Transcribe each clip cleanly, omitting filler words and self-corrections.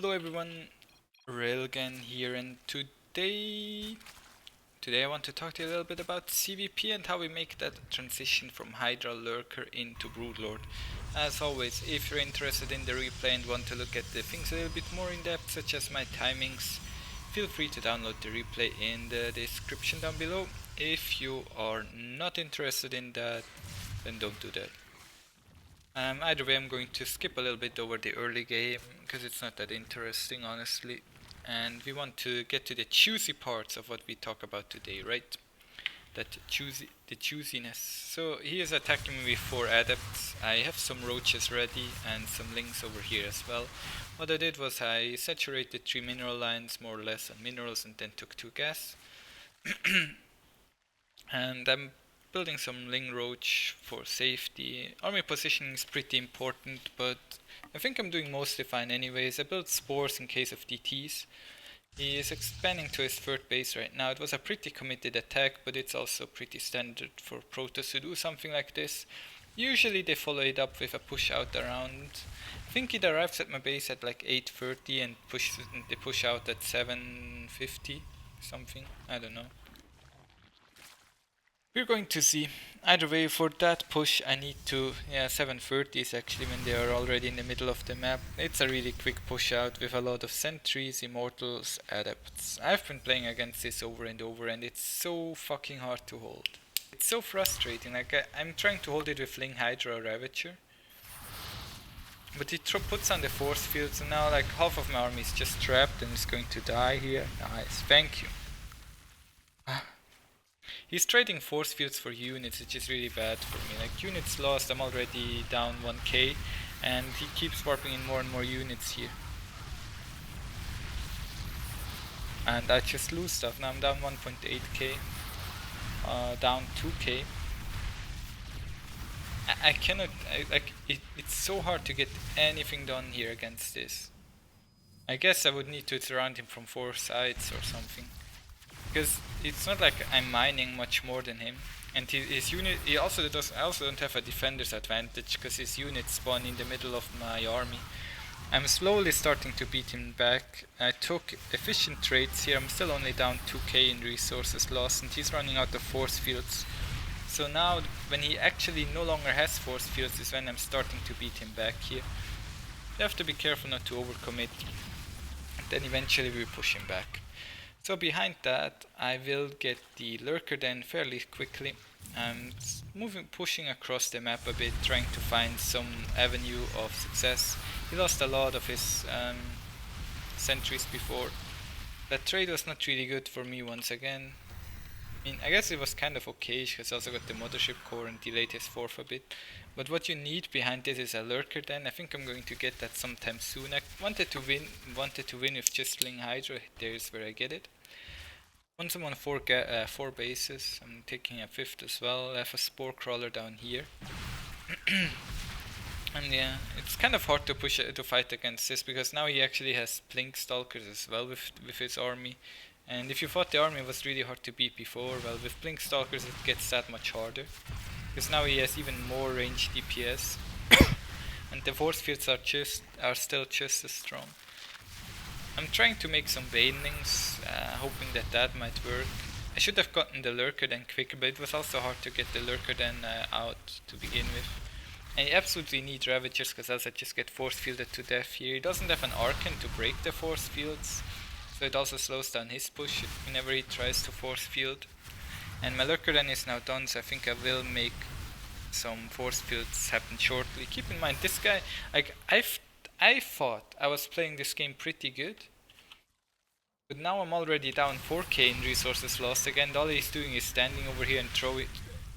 Hello everyone, Railgan here, and today I want to talk to you a little bit about ZvP and how we make that transition from Hydra Lurker into Broodlord. As always, if you're interested in the replay and want to look at the things a little bit more in depth, such as my timings, feel free to download the replay in the description down below. If you are not interested in that, then don't do that. Either way, I'm going to skip a little bit over the early game, because it's not that interesting, honestly. And we want to get to the juicy parts of what we talk about today, right? The juiciness. So he is attacking me with 4 adepts. I have some roaches ready and some lings over here as well. What I did was I saturated 3 mineral lines more or less on minerals and then took 2 gas. And I'm building some ling roach for safety. Army positioning is pretty important, but I think I'm doing mostly fine anyways. I built spores in case of DTs. He is expanding to his 3rd base right now. It was a pretty committed attack, but it's also pretty standard for Protoss to do something like this. Usually they follow it up with a push out around. I think it arrives at my base at like 8:30 and they push out at 7:50 something. I don't know. We're going to see. Either way, for that push I need to, 7:30 is actually when they are already in the middle of the map. It's a really quick push out with a lot of sentries, immortals, adepts. I've been playing against this over and over and it's so fucking hard to hold. It's so frustrating, like I'm trying to hold it with Ling, Hydra or Ravager. But he puts on the force fields and now like half of my army is just trapped and is going to die here. Nice, thank you. He's trading force fields for units, which is really bad for me. Like units lost, I'm already down 1k and he keeps warping in more and more units here. And I just lose stuff. Now I'm down 1.8k, down 2k. I cannot, it's so hard to get anything done here against this. I guess I would need to surround him from 4 sides or something. Because it's not like I'm mining much more than him, and his unit. I also don't have a defender's advantage because his units spawn in the middle of my army. I'm slowly starting to beat him back. I took efficient trades here. I'm still only down 2k in resources lost, and he's running out of force fields. So now, when he actually no longer has force fields, is when I'm starting to beat him back here. You have to be careful not to overcommit. And then eventually we push him back. So behind that, I will get the lurker then fairly quickly. I'm pushing across the map a bit, trying to find some avenue of success. He lost a lot of his sentries before. That trade was not really good for me once again. I mean, I guess it was kind of okay because I also got the mothership core and delayed his 4th a bit. But what you need behind this is a lurker then. I think I'm going to get that sometime soon. I wanted to win with just Ling Hydra. There's where I get it. Once I'm on 4 bases, I'm taking a 5th as well. I have a spore crawler down here. And yeah, it's kind of hard to fight against this because now he actually has blink stalkers as well with his army. And if you thought the army was really hard to beat before, well, with blink stalkers it gets that much harder. Because now he has even more range DPS. And the force fields are still just as strong. I'm trying to make some banelings, hoping that might work. I should have gotten the lurker then quicker, but it was also hard to get the lurker then out to begin with. And you absolutely need Ravagers, because else I just get force fielded to death here. He doesn't have an Arcan to break the force fields, so it also slows down his push whenever he tries to force field. And my lurker then is now done, so I think I will make some force fields happen shortly. Keep in mind, this guy, like I thought I was playing this game pretty good, but now I'm already down 4k in resources lost again. All he's doing is standing over here and throw it.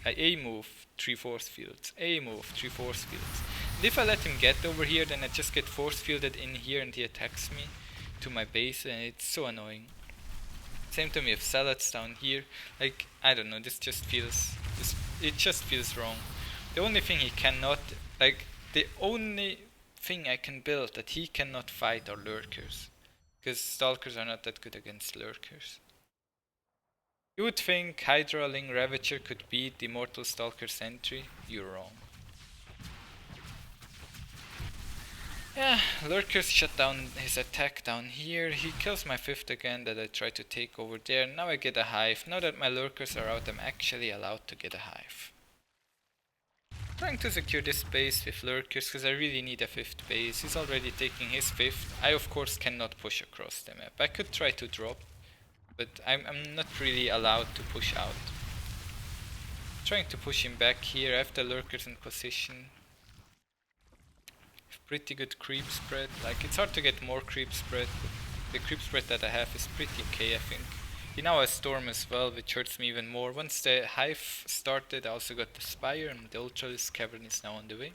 A move, 3 force fields. A move, 3 force fields. And if I let him get over here, then I just get force fielded in here and he attacks me to my base, and it's so annoying. Same time we have salads down here. Like, I don't know, it just feels wrong. The only thing he cannot, like, the only thing I can build that he cannot fight are lurkers, because stalkers are not that good against lurkers. You would think Hydra Ling Ravager could beat the Immortal Stalker Sentry. You're wrong. Yeah, Lurkers shut down his attack down here. He kills my 5th again that I try to take over there. Now I get a hive. Now that my Lurkers are out, I'm actually allowed to get a hive. Trying to secure this base with Lurkers because I really need a 5th base. He's already taking his 5th. I of course cannot push across the map. I could try to drop, but I'm not really allowed to push out. Trying to push him back here. I have the Lurkers in position. Pretty good creep spread. Like, it's hard to get more creep spread, but the creep spread that I have is pretty okay, I think. He now has Storm as well, which hurts me even more. Once the Hive started, I also got the Spire, and the Ultralisk Cavern is now on the way.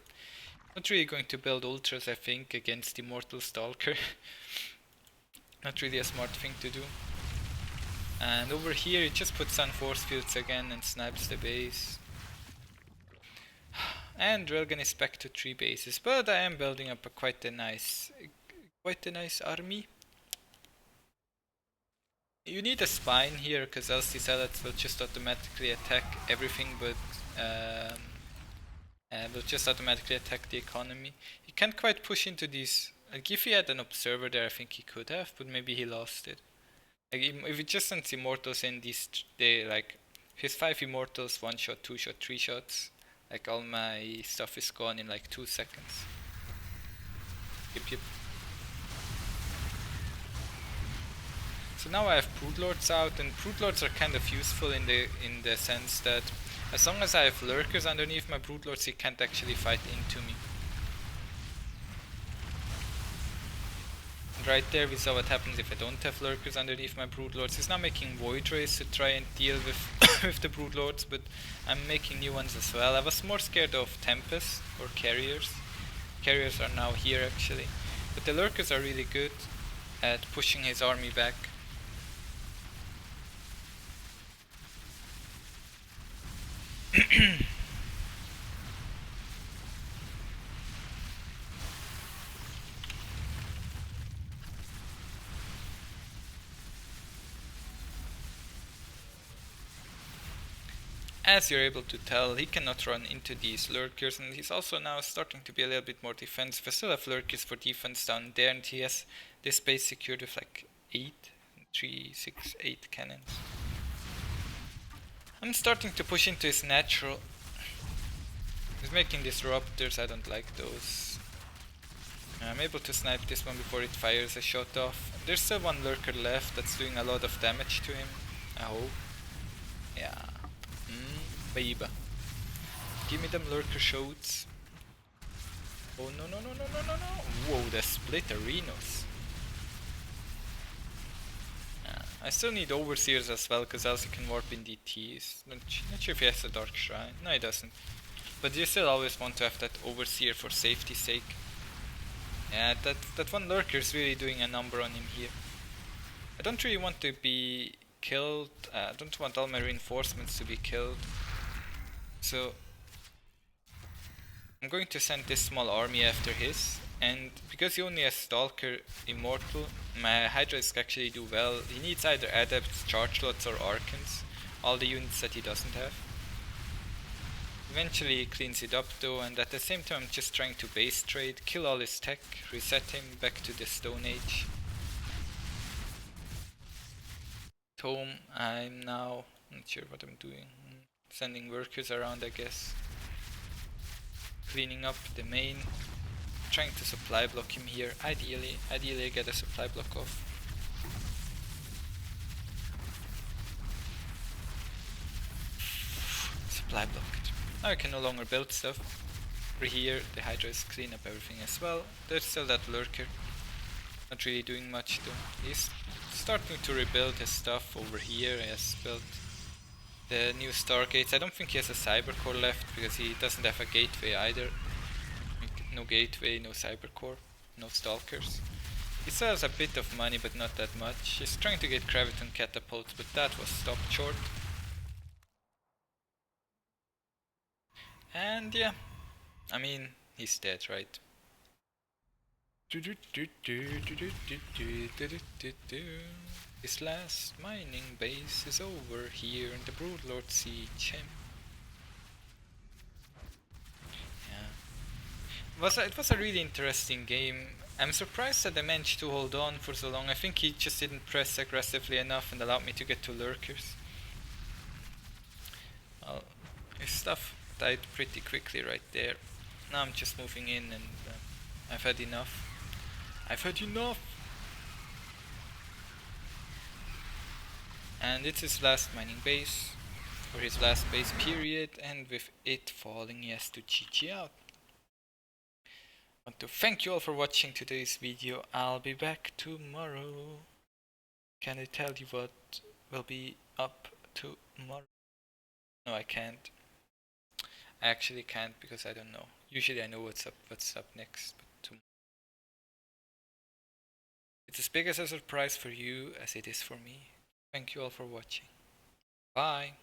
Not really going to build Ultras, I think, against Immortal Stalker. Not really a smart thing to do. And over here, it just puts on Force Fields again and snipes the base. And Railgan is back to 3 bases, but I am building up quite a nice army. You need a spine here, because else the zealots will just automatically attack everything, but will just automatically attack the economy. He can't quite push into these. Like, if he had an observer there, I think he could have, but maybe he lost it. Like, if he just sends immortals in these, like his 5 immortals, 1 shot, 2 shot, 3 shots. Like, all my stuff is gone in like 2 seconds. Yep. So now I have Broodlords out, and Broodlords are kind of useful in the sense that as long as I have Lurkers underneath my Broodlords, he can't actually fight into me. And right there we saw what happens if I don't have Lurkers underneath my Broodlords. He's now making Void Rays to try and deal with with the Broodlords, but I'm making new ones as well. I was more scared of Tempest or Carriers. Carriers are now here actually. But the Lurkers are really good at pushing his army back. As you're able to tell, he cannot run into these Lurkers, and he's also now starting to be a little bit more defensive. I still have Lurkers for defense down there, and he has this base secured with like 8 cannons. I'm starting to push into his natural. He's making disruptors, I don't like those. I'm able to snipe this one before it fires a shot off. There's still one Lurker left that's doing a lot of damage to him, I hope. Yeah. Baby. Give me them Lurker shots. Oh no. Whoa, the split arenas. I still need Overseers as well, because else he can warp in DTs. Not sure if he has a Dark Shrine. No, he doesn't. But you still always want to have that Overseer for safety's sake. Yeah, that one Lurker is really doing a number on him here. I don't really want to be killed. I don't want all my reinforcements to be killed. So I'm going to send this small army after his, and because he only has Stalker Immortal, my Hydralisk actually do well. He needs either Adepts, Charge Lots or Archons, all the units that he doesn't have. Eventually he cleans it up though, and at the same time I'm just trying to base trade, kill all his tech, reset him back to the Stone Age. Tome, I'm now not sure what I'm doing. Sending workers around, I guess. Cleaning up the main. Trying to supply block him here. Ideally I get a supply block off. Supply blocked. Now I can no longer build stuff. Over here the Hydra is clean up everything as well. There's still that Lurker. Not really doing much though. He's starting to rebuild his stuff over here. He has built the new Stargates. I don't think he has a Cybercore left, because he doesn't have a gateway either. No gateway, no Cybercore, no Stalkers. He still has a bit of money, but not that much. He's trying to get Graviton Catapults, but that was stopped short. And yeah, I mean, he's dead, right? His last mining base is over here, and the Broodlords siege him. Yeah. It was a really interesting game. I'm surprised that I managed to hold on for so long. I think he just didn't press aggressively enough and allowed me to get to lurkers. Well, his stuff died pretty quickly right there. Now I'm just moving in and I've had enough. I've had enough! And it's his last mining base, or his last base period, and with it falling he has to GG out. I want to thank you all for watching today's video. I'll be back tomorrow. Can I tell you what will be up tomorrow? No, I can't. I actually can't because I don't know. Usually I know what's up next, but tomorrow. It's as big as a surprise for you as it is for me. Thank you all for watching. Bye.